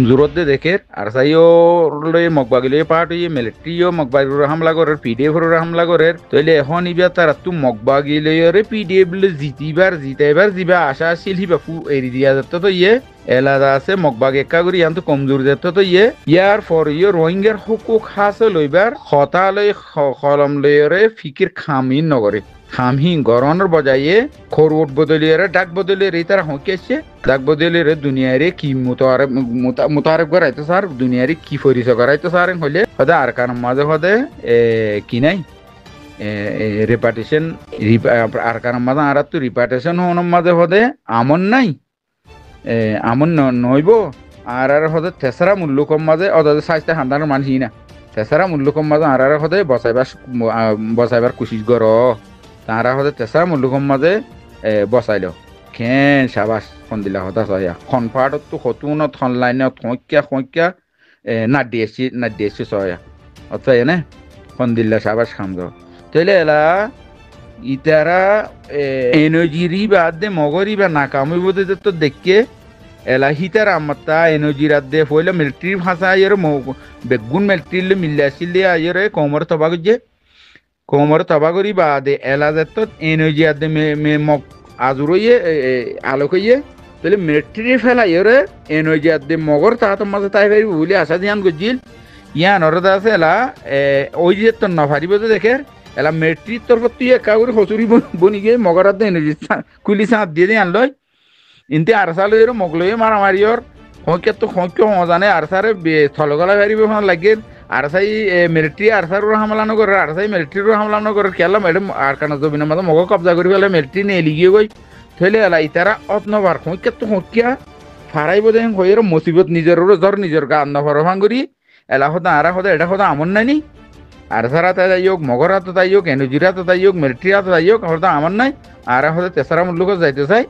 জোরত দে দেখে আর সাইও লই মগবাগিলে পার্ট হইয়ে মিলিটারিও মগবাগির হামলা করার পিডিএফ এর হামলা করার তইলে এখন ইবা তারা তু মগবাগিলে পিডিএফ লে জিতাইবার জিবা আশা আছিল হিবা ফু এরি দিয়া যেত তো ইয়ে এলাদা আছে মগবাগ একা করি ইয়ান তো কমজোর যেত তো ইয়ে ইয়ার ফর ইয়ে রোহিঙ্গার হুকুক হাসে লইবার হতা লই কলম লইরে ফিকির খামিন নগরে খামহি গরনের বজায়ে খরওট বদলিয়ে ডাক বদলিয়ে তারা হঁকেছে ডাক বদলিয়ে দুনিয়ারে কি মোতারেফ করাইতো স্যার দুনিয়ারে কি পরিচয় করাইতো স্যার হলে হদে আর কারণ মাঝে হদে কি নাই রেপাটেশন আর কারণ মাঝে আর তো রিপাটেশন হওয়ার মাঝে হদে আমন নাই আমন নইব আর হদে তেসরা মূল্য কম মাঝে অদাদের স্বাস্থ্য হান্দানোর মানুষই না তেসরা মূল্য কম মাঝে আর হদে বসাইবার কুশিস কর তারা হতে তেসরা মূল্যকম মাঝে বসাইল খেন সাবাস ফোন দিলা হতা সয়া খনফাটত তো হতুনত অনলাইনত খঁকিয়া নাডিয়েছি সয়া অথবা এনে ফোন দিলা সাবাস খামদ তাইলে এলা ইতারা এনজিরি বাদ দে মগরি বা নাকামি বোধে তো দেখকে এলা হিতার আমাতা এনজির আদে ফইলে মিলিটারি ভাষা আইরে বেগুন মিলিটারি মিল্লে আসিলে আইরে কোমর তবাগ যে কোমর তবাগরি বাদে এলাজেত এনজি আদে মে মক আজুরইয়ে আলোকইয়ে তাহলে মিলিটারি ফেলাইরে এনজি আদে মগর তাহাত মাঝে তাই পারিব বলে আশা দিয়ান গজিল ইয়ান অরদা আছে এলা ওই যে তোর নফারিব যে দেখে এলা মিলিটারির তরফ তুই একা করে হসুরি বনি গিয়ে মগর আদে এনজি কুলি সাঁত দিয়ে দিয়ে আনলয় ইনতে আরসা লইরে মগ লইয়ে মারামারিয়র হঁকে তো হঁকে মজানে আরসারে থলগলা পারিব লাগে আর সাই মিলিটারি আরসারও হামলা নগর আর সাই মিলিটারিরও হামলা নগর কেলা ম্যাডাম আর কানা জবিনের মাঝে মগ কবজা করি পেলে মিলিটারি নিয়ে লিগিয়ে গই থইলে এলা ইতারা অতনবার হঁকে তো হঁকিয়া ফারাইব দেন হইয়ের মুসিবত নিজের গা আন্না ফর ভাঙ্গুরি এলা হতা আরা হতা এটা হতা আমন নাইনি আর সারা তাই যাই হোক মগরা তো তাই হোক এনজিরা তো তাই হোক মিলিটারি তো তাই হোক হতা আমার নাই আর হতে তেসারা মূল্যক যাইতে চাই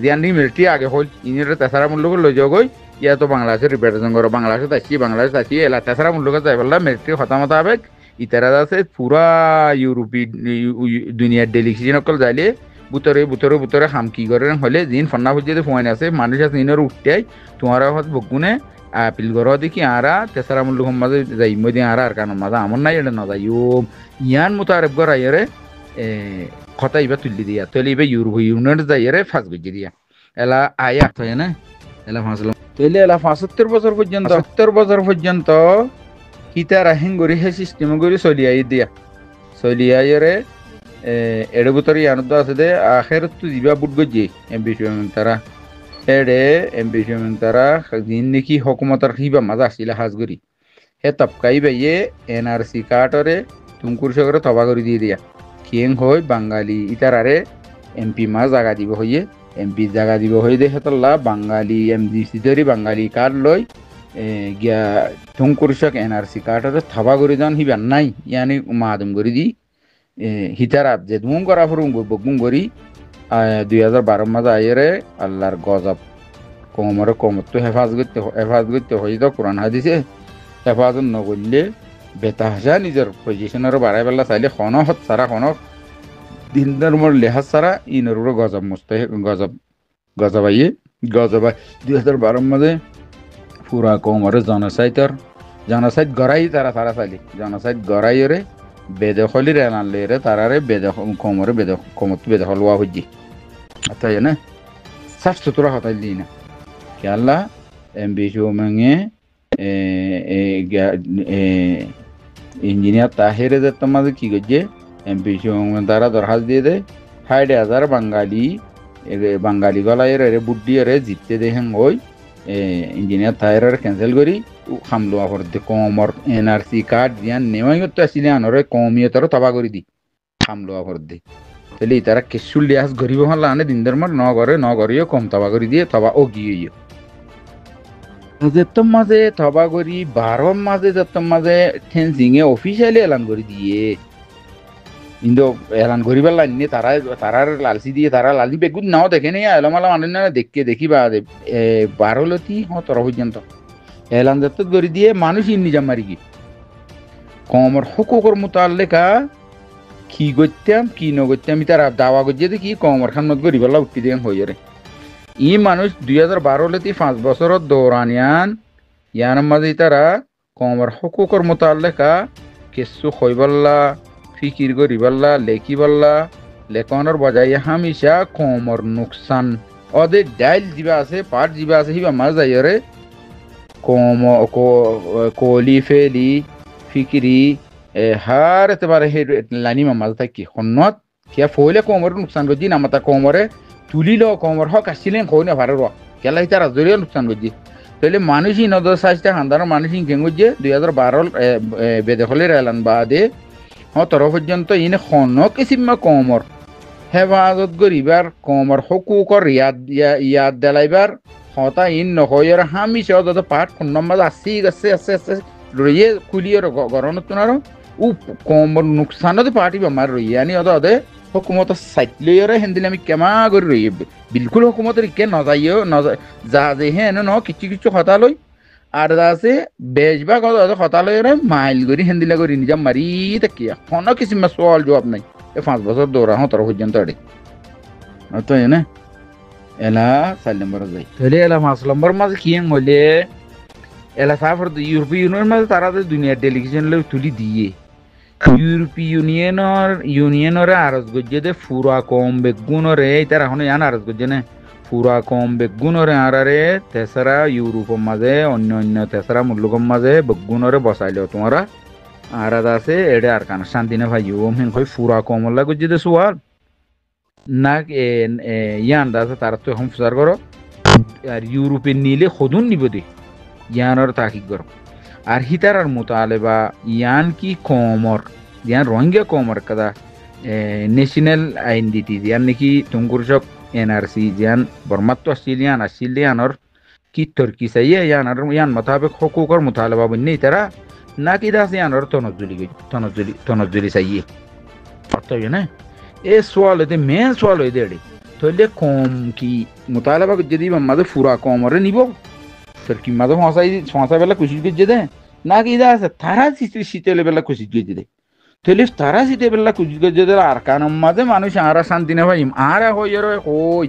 জিয়ান মিলিটারি আগে হল ইনির তেসারা মূল্যক লই যাও গই ইয়া তো বাংলাদেশের রিপ্রেজেন্ট করো বাংলাদেশ আসি এলা তেসরা মূল্যক যাই বললা মিলিটারি হতা মোতাবেক ইতারা আছে পুরা ইউরোপী দুনিয়ার ডেলিগেশন অকল যাইলে বুতরে হামকি করে হলে জিন ফন্না ফুজিয়ে ফোন আছে মানুষ আছে ইনের উঠতেই তোমার বকুনে আপিল করো দেখি আরা তেসরা মূল্য মাঝে যাই মধ্যে আর কারণ মাঝে আমার নাই এটা না যাই ইয়ান মোতারেফ করাইরে কথা ইবা তুলি দিয়া তৈলে ইবা ইউরোপ যাইরে ফাঁস গুজি দিয়া এলা আয়া হয় না এলা ফাঁসলাম তৈলে এলা ৭৫ বছর পর্যন্ত হিতারা হেঙ্গরি হে সিস্টেম করে চলিয়াইরে এড়ে বুতরে ইয়ানত আছে দে আখের তো জিবা বুট গজি তারা এড়ে তারা দিন নাকি হকুমতার হিবা মাজা আসিলা হাজগরি হে তপকাই বাইয়ে এনআরসি কার্ডরে তুমকুর সগরে তবা করে দিয়ে দিয়া কিং হই বাঙালি ইতারারে এমপি মা জাগা দিব হইয়ে এমপি জাগা দিব হই দে হেতল্লা বাঙালি এমডিসি ধরি বাঙালি কার্ড লই গিয়া তুমকুরশক এনআরসি কার্ডরে থবা করে যান হিবান নাই ইয়ানি মাদম করে দি হিতারা যে দুম করা ফুরুম বগুম করি 2012 মাঝে আইরে আল্লাহর গজব কোমরে কোমর তো হেফাজত করতে হই তো কোরআন হাদিসে হেফাজত নগরলে বেতাহাসা নিজের পজিশনের বাড়াই পেলা চাইলে হত সারা দিন ধর্মর লেহাজ সারা ইনর গজব মস্ত গজবাই 2012 মাঝে পুরা কোমরে জনসাইড গড়াই তারা চাইলে জনসাইড গড়াই রে বেদখলি রেনালে রে তারারে কোমরে কোমর বেদখল হওয়া হইজি তাই না সাফ সুতরা হতাই দি না কে আল্লাহ এমবি মেঙে ইঞ্জিনিয়ার তাহেরে যেত মাঝে কি করছে এমপি তারা দরখাস্ত দিয়ে দেয় 60,000 বাঙালি গলায় রে বুদ্ধি রে জিততে দেখেন ওই ইঞ্জিনিয়ার তাহের ক্যান্সেল করি হামলো আবার কমর এনআরসি কার্ড দিয়ান নেওয়াই করতে আসলে আনরে কমিয়তর তবা করে দি হামলো আবার দে তাহলে তারা কেশুল লিয়াস গরিব হল আনে দিন ধর্মার ন করিও কম তবা করে দিয়ে তবা ও গিয়ে যেতম মাঝে থবা করি 12 মাঝে যেতম মাঝে ঠেনসিংয়ে অফিসিয়ালি এলান করে দিয়ে কিন্তু এলান করিবার লাইনে তারার লালসি দিয়ে তারা লালসি বেগুন নাও দেখে নেই এলমালা মানুষ না দেখিবা 12 লতি তর পর্যন্ত এলান যাত করে দিয়ে মানুষ নিজাম মারি কি কমর হকুকর মোতালেকা কি করতাম কি নগরতাম তারা দাওয়া করছে কি কমর খান মত গরিবাল্লা উঠতে দিয়ে হয়ে ই মানুষ 2012 লতি 5 বছরত দৌরানিয়ান ইয়ানোর মাঝে তারা কমর হকুকর মোতালেকা কিছু হইবাল্লা ফিকির করিবাল্লা লেখিবাল্লা লেখনের বজাই হামিশা কমর নুকসান ওদের ডাইল যিবা আছে পাট যিবা আছে সিবা মাঝ যাইরে কম কলি ফেলি ফিকিরি হার এতেবারে হে লানি মামাজ থাকি হন্নত কিয়া ফইলে কমর নুকসান গজি নামাতা কমরে তুলিল কমর হক আসছিলেন কই না ভারে র কেলা ইতার জরিয়া নুকসান গজি তাহলে মানুষই নদর সাইজটা হান্দার মানুষই কেঙ্গুজে 2012 বেদে হলে এলান বাদে তর পর্যন্ত ইনে খন কিসিমা কমর হেফাজত করিবার কমর হকুকর ইয়াদ দেলাইবার হতা ইন নহয়র হামিশে অত পাঠ খন্ডমাজ আসি আছে রইয়ে কুলিয়র গরনত তুনারো উ কমর নুকসানতে পার্টি বেমার রইয়ে আনি অদে হকুমত সাইটলয়রে হেন্দিলে আমি কেমা করে রইয়ে বিলকুল হকুমতের ইকে নজাইও যা যে হেন ন কিছু হতা লই আর আছে বেশভাগ হতা লয়রে মাইল করি হেন্দিলা করি নিজা মারি তাকিয়া কোন কিসিমা সওয়াল জবাব নাই 5 বছর দৌড়া হতর পর্যন্ত আড়ে তো এনে এলা 4 নম্বর যাই তাহলে এলা 5 নম্বর মাঝে কি হলে এলা সাফর ইউরোপীয় ইউনিয়নের মাঝে তারা দুনিয়ার ডেলিগেশন লই তুলি দিয়ে ইউরোপীয় ইউনিয়নের আরজ গজ্জে দে ফুরা কম বেগুনরে তার এখন ইয়ান আরজ গজ্জে না ফুরা কম বেগুনরে আরারে তেসরা ইউরোপের মাঝে অন্য তেসরা মুলুকের মাঝে বেগুনরে বসাইলেও তোমরা আর আছে এডে আর কানা শান্তি না ভাই হেন কই ফুরা কমলা গজ্জে দে সুয়াল না ইয়ান দাসে তার তো এখন ফুসার করো আর ইউরোপের নিলে খদুন নিব দে ইয়ানোর তাকিক করো আর হিতার আর মোতালেবা ইয়ান কি কমর ইয়ান রোহিঙ্গা কমর কাদা ন্যাশনাল আইডেন্টিটি ইয়ান নাকি তুমকুরশক এনআরসি ইয়ান বর্মাত্ম আসিলিয়ানর কি তর্কি চাইয়ে ইয়ান মোতাবেক হকুকর মোতালেবা বন্যে তারা না কি দাস ইয়ানর তনজুলি চাইয়ে অর্থ না এ সোয়াল এতে মেন সোয়াল হয়ে দেড়ে তাহলে কম কি মোতালেবা যদি মাঝে ফুরা কমরে নিব তর্কি মাঝে ফসাই বেলা কুশিস গিয়ে দে না কি দা আছে তারা শীতেলে বেলা কুশিস গিয়ে দে তাহলে তারা শীতে বেলা কুশিস গিয়ে দে আর কারণ মাঝে মানুষ আরা শান্তি না ভাই আরা হই কই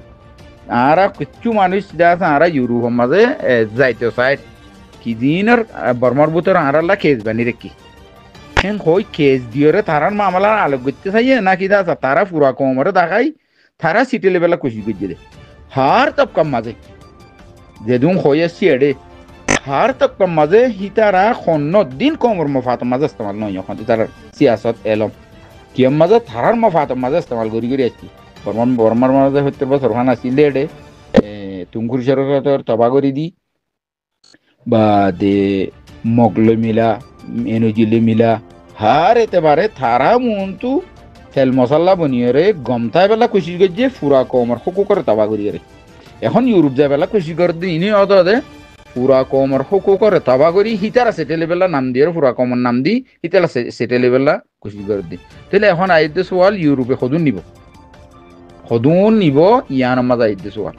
আরা কিছু মানুষ যা আছে আরা ইউরোপের মাঝে যাইতে চাই কি দিনের বর্মার ভিতর আরাল্লা কেস বানি রেখি হেন কই কেস দিয়ে তারার মামলার আলোক করতে চাইয়ে না কি দা আছে তারা পুরা কমরে দেখাই তারা শীতেলে বেলা কুশিস গিয়ে দে হার তবকার মাঝে যেদুম হয়ে আসছি এডে হার তবকার মাঝে হিতারা খন্ন দিন কমর মফাত মাঝে ইস্তেমাল নয় এখন তার সিয়াসত এলম কিয়ম মাঝে থারার মফাত মাঝে ইস্তেমাল করি আসছি বর্মার মাঝে হতে বছর খান আসছিলে এডে তুমকুর সরকার তবা করি দি বা দে মগলে মিলা এনজিলে মিলা হার এতে পারে থারা মন্তু তেল মশলা বনিয়ে রে গমতায় বেলা কুশি গিয়ে ফুরা কমর হকু করে তবা করি রে এখন ইউরোপ যাই বেলা কুশি করে দি ইনি অত দে পুরা কমর হকু করে তবা করি হিতারা সেটেলে বেলা নাম দিয়ে পুরা কমর নাম দি হিতারা সেটেলে বেলা কুশি করে দি তাহলে এখন আইতে সোয়াল ইউরোপে সদুন নিব ইয়ান মাঝে আইতে সোয়াল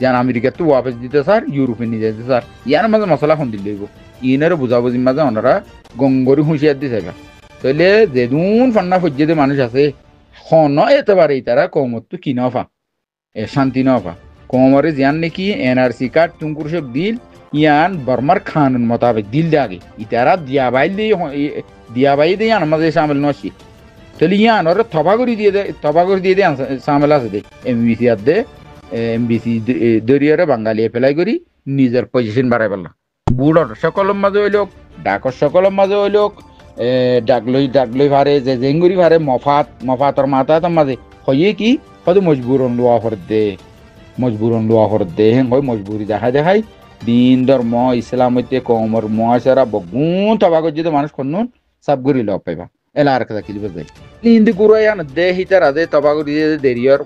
ইয়ান আমেরিকার তো ওয়াপেস দিতে স্যার ইউরোপে নিয়ে যেতে স্যার ইয়ার মাঝে মশলা খন দিলে ইনের বুঝাবুঝির মাঝে ওনারা গঙ্গরি হুঁশিয়ার দিছে তাহলে যেদুন ফান্না ফজ্জে মানুষ আছে খন এতে পারে তারা কমর তো কি নফা শান্তি নফা কমরে জিয়ান নাকি এনআরসি কার্ড তুমকুর সব দিল ইয়ান বর্মার খানুন মোতাবেক দিল দে আগে ইতারা দিয়াবাই দিয়ে ইয়ান মাঝে সামিল নসি তাহলে ইয়ান ওরা তবা করে দিয়ে দে সামিল আছে দে এমবিসি আর দে এমবিসি দরিয়ারে বাঙালি এপ্লাই করি নিজের পজিশন বাড়াই পেলাম বুড়র সকলের মাঝে হইলক ডাকর সকলের মাঝে হইলক ডাকলই ভারে যে জেঙ্গুরি ভারে মফাতর মাতার মাঝে হইয়ে কি হয়তো মজবুরন লোয়া হর দে হেন হয় মজবুরি দেখাই দিন ধর্ম ইসলাম হইতে কমর মহাসারা বগুন তবাগত যদি মানুষ খন্নুন সব ঘুরি লব পাইবা এলা আর কথা কিলিব যাই হিন্দি গুরাইয়ান দে হিতার আদে তবাগত দিয়ে দেরিয়র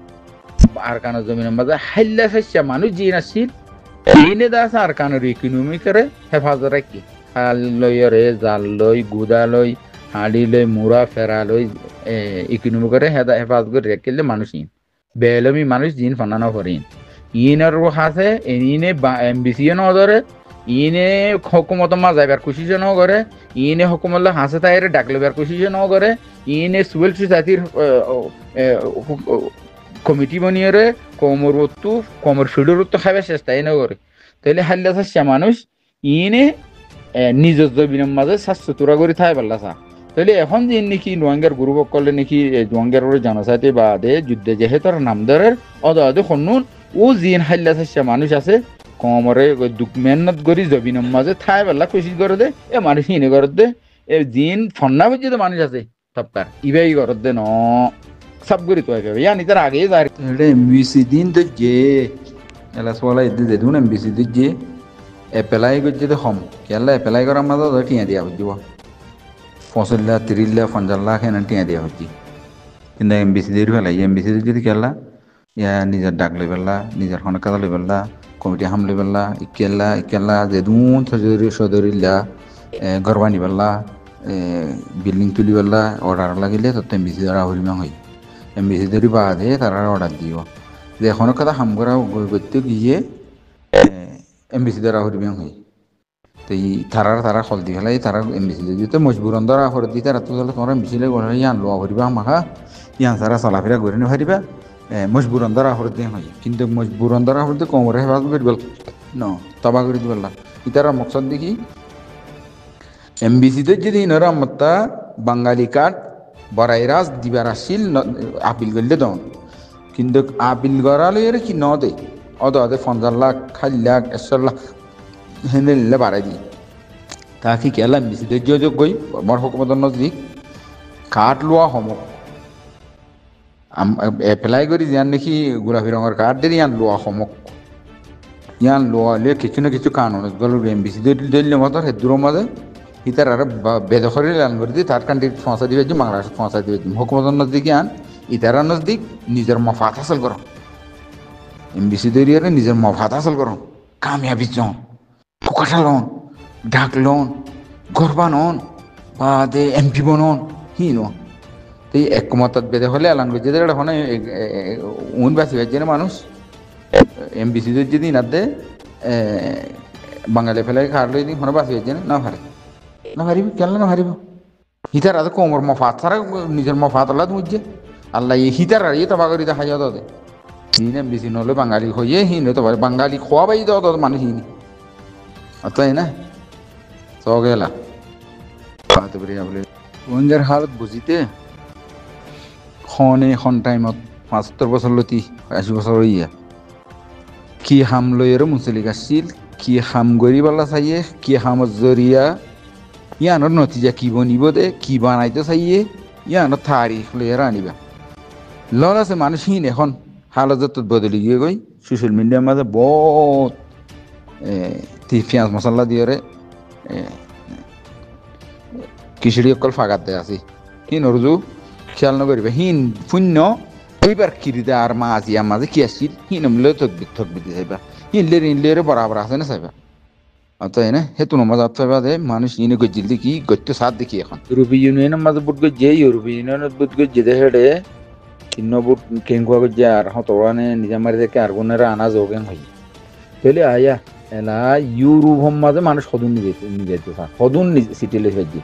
আর কান জমিনের মাঝে হাইল্লা শস্যা মানুষ জিন আসছিল এনে দাস আর কানের ইকোনমি করে হেফাজত রাখি হাল লই রে জাল লই গুদা লই হাড়ি লই মুড়া ফেরা লই ইকোনমি করে হেফাজত করে রেখে মানুষ বেলমি মানুষ জিন ফানানো করেন ইনের হাসে ইনে এমবিসিও ন ধরে ইনে হকুমত মা যাইবার কোশিশ ন করে ইনে হকুমত হাসে তাইরে ডাকলেবার কোশিশ ন করে ইনে সিভিল সোসাইটির কমিটি বনিয়ে কমর ফিডর তো খাবে চেষ্টাই ন করে তাহলে হাল্লা মানুষ ইনে নিজের জমিনের মাঝে স্বাস্থ্য তোরা করে থাই পারলা চা তাহলে এখন যে নাকি নোয়াঙ্গার গ্রুপ করলে নাকি জোয়াঙ্গার জনজাতি বা দে যুদ্ধে যেহেতু নামদারের অদে সন্নুন ও জিন হাল্লা চাষা মানুষ আছে কমরে দুঃখ মেহনত করি জমিনের মাঝে থাই পারলা কোশিশ করে দে এ মানুষ হিনে করে দে এ জিন ফন্না পর্যন্ত মানুষ আছে সবকার ইবাই করে দে ন সব করি তো ইয়ানি তার আগে যার এমবিসি দিন তো যে এলা সোলা ইদ্দে দেখুন এমবিসি দিন যে এপ্লাই করছে তো হম কেলা এপ্লাই করার মাঝে টিয়া দিয়া হচ্ছিব 50 লাখ 30 লাখ 50 লাখ এনে টিয়া দিয়া হচ্ছি কিন্তু এমবিসি দিয়ে ফেলাই এমবিসি যদি কেলা ইয়া নিজের ডাক লই পেলা নিজের খনে কাজা লই পেলা কমিটি হাম লই পেলা ইকেলা যে দুন সদরিলা গরবা নি পেলা বিল্ডিং তুলি পেলা অর্ডার লাগিলে তো এমবিসি দ্বারা হরিমা হই এমবিসি ধরি বাদে তারা অর্ডার দিব যে এখনো কথা হাম করা করতে গিয়ে এমবিসি দ্বারা হরিমা হই তো তারা হল দি ফেলাই তারা এমবিসি যদি মজবুরন দ্বারা হর দি তারা তো তোমার এমবিসি ইয়ান লোয়া হরিবা মাখা ইয়ান সারা চলাফেরা করে নি হারিবা মজবুরন দ্বারা হর দিয়ে হয় কিন্তু মজবুরন দ্বারা হর দিয়ে কমরে হেফাজত করি বল ন তবা করে দিবল না ইতারা মকসদ দেখি এমবিসিতে যদি ইনরা মত্তা বাঙালি কার্ড বরাইরাজ দিবার আসিল আপিল করলে দন কিন্তু আপিল করালে এর কি ন দে অদে 50 লাখ 60 লাখ 100 লাখ হেনে নিলে বাড়াই দিই তা কি কেলা এমবিসিতে যোগ গই আমার হুকুমত নজদিক কার্ড লোৱা সমক এপ্লাই করি যান নাকি গোলাপি রঙের কার্ড দিয়ে ইয়ান লোৱা সমক ইয়ান লোৱালে কিছু না কিছু কানুন গেল এমবিসি দিলে মতো হেদুরের মাঝে ইতার আর বেদখরি লান করে দিয়ে তার কান্ট্রি ফসা দিবে যে বাংলাদেশ ফসা দিবে হুকুমত নজদিক ইয়ান ইতারা নজদিক নিজের মফাত হাসিল করো এমবিসি দিয়ে নিজের মফাত হাসিল করো কামিয়াবি চন কোকাটা লোন ডাক লোন গরবা নন বা দে এমপি বনন হি নো এই একমতত বেদে হলে এলান করছে এখন উন বাসি হয়েছে না মানুষ এমবিসি যদি না দে বাঙালি ফেলে খার লই দিন কোনো বাসি হয়েছে না পারিব কেন না পারিব হিতার আদে কোমর মফাত ছাড়া নিজের মফাত আল্লাহ বুঝছে আল্লাহ হিতার আর তো বাগরি দেখা যাও দে হিন এমবিসি নহলে বাঙালি হইয়ে হিন তো বাঙালি খোয়া পাই দাও তো মানুষ হিনি অতএব না সগেলা বাত বড়িয়া বলে ওঙ্গের হালত বুঝিতে খনে খন টাইমত 75 বছর লতি 80 বছর হইয়া কি হাম লইয়ের মুসলিক আসছিল কি হাম গরিবাল্লা চাইয়ে কি হামত জরিয়া ইয়ানোর নতিজা কি বনিব দে কি বানাইতে চাইয়ে ইয়ানোর তারিখ লইয়ের আনিবা লল আছে মানুষ হিন এখন হালত বদলি গিয়ে গই সোশ্যাল মিডিয়ার মাঝে বহুত পেঁয়াজ মশলা দিয়ে খিচুড়ি অকল ফাগাত দেয় আছি হিন অরজু খেয়াল নকরিবা হিন শূন্য এইবার কিরিতে আর মাঝিয়া মাঝে কি আসছিল হিন মিলে থকবিত চাইবা হিনলে বরাবর আছে না চাইবা অতএব না হেতু নমাজ চাইবা দে মানুষ ইনে গজ্জিল দেখি গত্য সাত দেখি এখন ইউরোপীয় ইউনিয়নের মাঝে বুট গজ্জে ইউরোপীয় ইউনিয়নের বুট গজ্জে দে হেডে কিন্ন বুট কেঙ্কুয়া গজ্জে আর হতরানে নিজা মারি দেখে আর গুণেরা আনা যোগেন হই তাহলে আয়া এলা ইউরোপ মাঝে মানুষ সদুন নিজে সদুন সিটিলে হয়েছে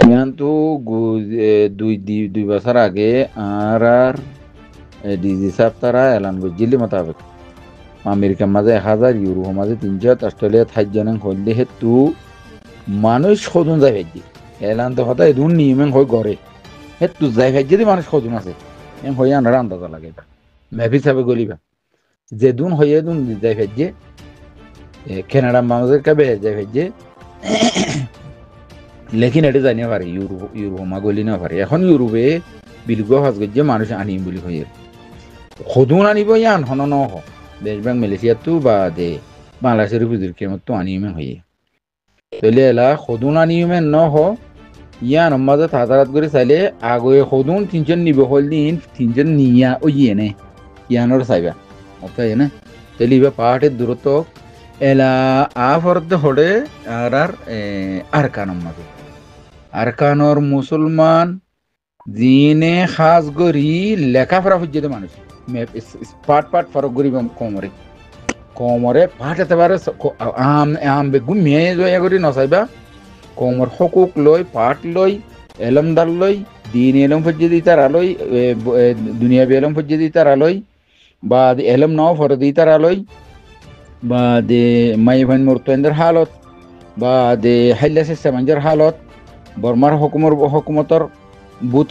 ইয়ান তো 2 বছর আগে আর ডিজি সাহেব তারা এলান করছিল মোতাবেক আমেরিকার মাঝে 1000 ইউরোপ মাঝে 300 অস্ট্রেলিয়া 60 জন হইলে হেতু মানুষ সদুন যাই ফেলছি এলান তো হতা এদুন নিয়মেন হয়ে ঘরে হেতু যাই ফেলছি মানুষ সদুন আছে এম হয়ে আনার আন্দাজা লাগে মেফি সাহেব গলিবা যেদুন হয়ে দুন যাই ফেলছে কানাডা বাংলাদেশের কাবে যাই ফেলছে লেকিন এটা জানিয়ে পারে ইউরোপ মা গলি না পারে এখন ইউরোপে বিলগ হাজ গিয়ে মানুষ আনিম বলি হয়ে সদুন আনিব ইয়ান হন ন দেশ ব্যাংক মালয়েশিয়াতো বা দে বাংলাদেশের পুজোর কেমত তো আনিমেন হয়ে তাহলে এলা সদুন আনিমেন ন ইয়ান মাঝে তাতারাত করে চাইলে আগে সদুন 300 নিব হল দিন 300 নিয়া ও ইয়ে নে ইয়ানোর চাইবা অতএব না তাহলে ইবা পাহাড়ের দূরত্ব এলা আফরতে হলে আর আরকানোর মাঝে আরকানোর মুসলমান জিনে খাস গরি লেখাপড়া হচ্ছে মানুষ পাট ফরক গরিব কমরে পাট একেবারে আম বেগুন মেয়ে জয়া করি নচাইবা কমর হকুক লই পাট লই এলমদার লই দিন এলম ফজ্জে দি তারা লই দুনিয়া এলম ফজ্জে দি তারা লই বা এলম নাও ফর দি তারা লই বা দে মাই ভাই মরতো এদের হালত বা যে হাইলা সিস্টেম হালত বর্মার হকুমতর বুথ